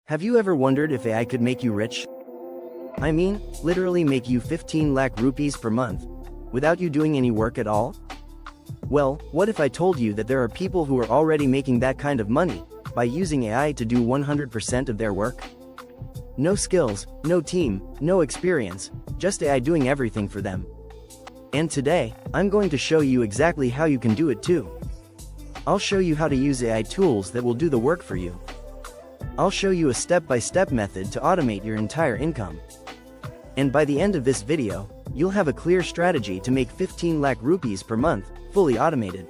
Have you ever wondered if AI could make you rich? I mean, literally make you 15 lakh rupees per month, without you doing any work at all? Well, what if I told you that there are people who are already making that kind of money, by using AI to do 100% of their work? No skills, no team, no experience, just AI doing everything for them. And today, I'm going to show you exactly how you can do it too. I'll show you how to use AI tools that will do the work for you. I'll show you a step-by-step method to automate your entire income. And by the end of this video, you'll have a clear strategy to make 15 lakh rupees per month, fully automated.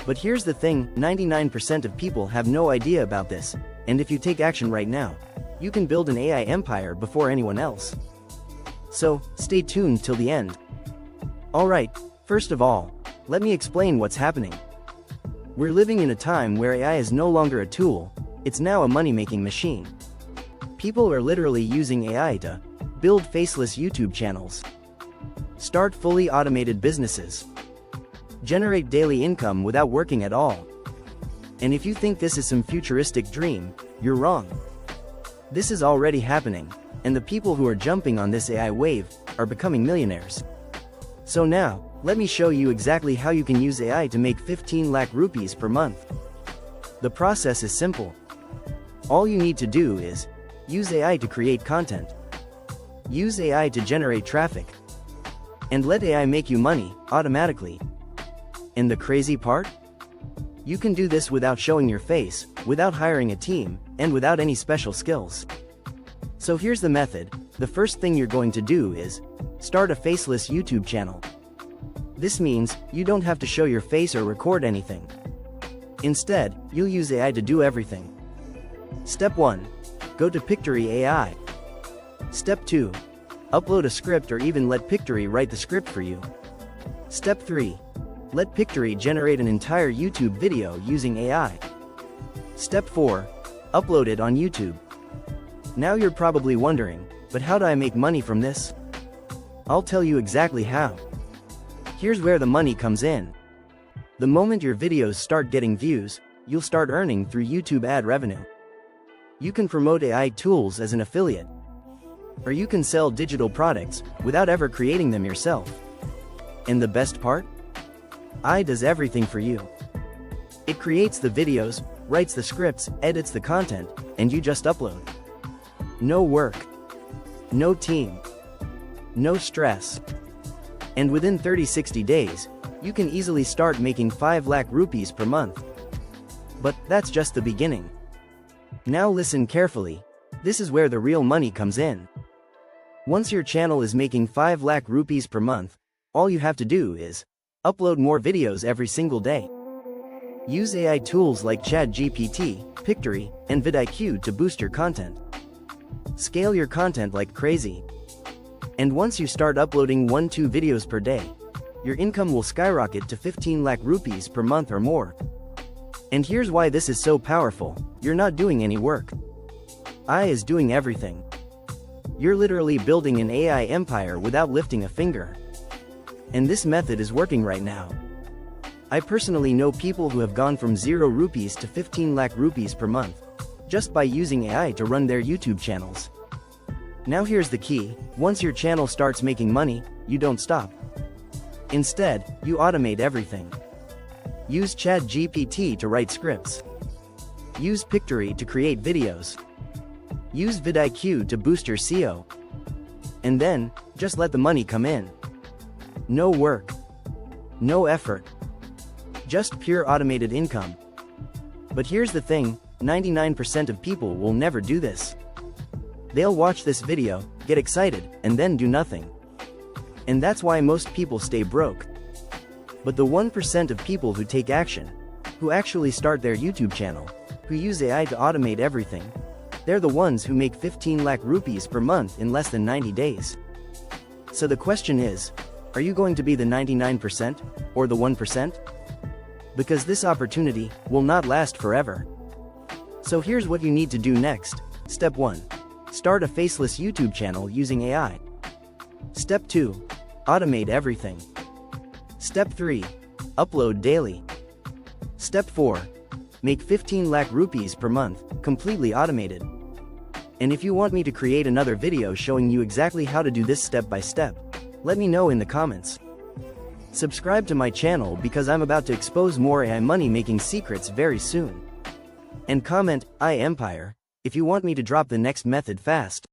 But here's the thing, 99% of people have no idea about this, and if you take action right now, you can build an AI empire before anyone else. So, stay tuned till the end. Alright, first of all, let me explain what's happening. We're living in a time where AI is no longer a tool, it's now a money-making machine. People are literally using AI to build faceless YouTube channels, start fully automated businesses, generate daily income without working at all. And if you think this is some futuristic dream, you're wrong. This is already happening, and the people who are jumping on this AI wave are becoming millionaires. So now, let me show you exactly how you can use AI to make 15 lakh rupees per month. The process is simple. All you need to do is use AI to create content, use AI to generate traffic, and let AI make you money automatically. And the crazy part? You can do this without showing your face, without hiring a team, and without any special skills. So here's the method. The first thing you're going to do is start a faceless YouTube channel. This means you don't have to show your face or record anything. Instead, you'll use AI to do everything. Step 1. Go to Pictory AI. Step 2. Upload a script or even let Pictory write the script for you. Step 3. Let Pictory generate an entire YouTube video using AI. Step 4. Upload it on YouTube. Now you're probably wondering, but how do I make money from this? I'll tell you exactly how. Here's where the money comes in. The moment your videos start getting views, you'll start earning through YouTube ad revenue. You can promote AI tools as an affiliate. Or you can sell digital products without ever creating them yourself. And the best part? AI does everything for you. It creates the videos, writes the scripts, edits the content, and you just upload. No work. No team. No stress. And within 30-60 days, you can easily start making 5 lakh rupees per month. But that's just the beginning. Now listen carefully. This is where the real money comes in. Once your channel is making 5 lakh rupees per month, all you have to do is upload more videos every single day. Use AI tools like ChatGPT, Pictory, and VidIQ to boost your content. Scale your content like crazy. And once you start uploading 1-2 videos per day, your income will skyrocket to 15 lakh rupees per month or more. And here's why this is so powerful. You're not doing any work. AI is doing everything. You're literally building an AI empire without lifting a finger. And this method is working right now. I personally know people who have gone from 0 rupees to 15 lakh rupees per month, just by using AI to run their YouTube channels. Now here's the key, once your channel starts making money, you don't stop. Instead, you automate everything. Use ChatGPT to write scripts. Use Pictory to create videos. Use VidIQ to boost your SEO. And then, just let the money come in. No work. No effort. Just pure automated income. But here's the thing, 99% of people will never do this. They'll watch this video, get excited, and then do nothing. And that's why most people stay broke. But the 1% of people who take action, who actually start their YouTube channel, who use AI to automate everything, they're the ones who make 15 lakh rupees per month in less than 90 days. So the question is, are you going to be the 99% or the 1%? Because this opportunity will not last forever. So here's what you need to do next. Step 1. Start a faceless YouTube channel using AI. Step 2. Automate everything. Step 3. Upload daily. Step 4. Make 15 lakh rupees per month, completely automated. And if you want me to create another video showing you exactly how to do this step by step, let me know in the comments. Subscribe to my channel because I'm about to expose more AI money-making secrets very soon. And comment, I Empire, if you want me to drop the next method fast.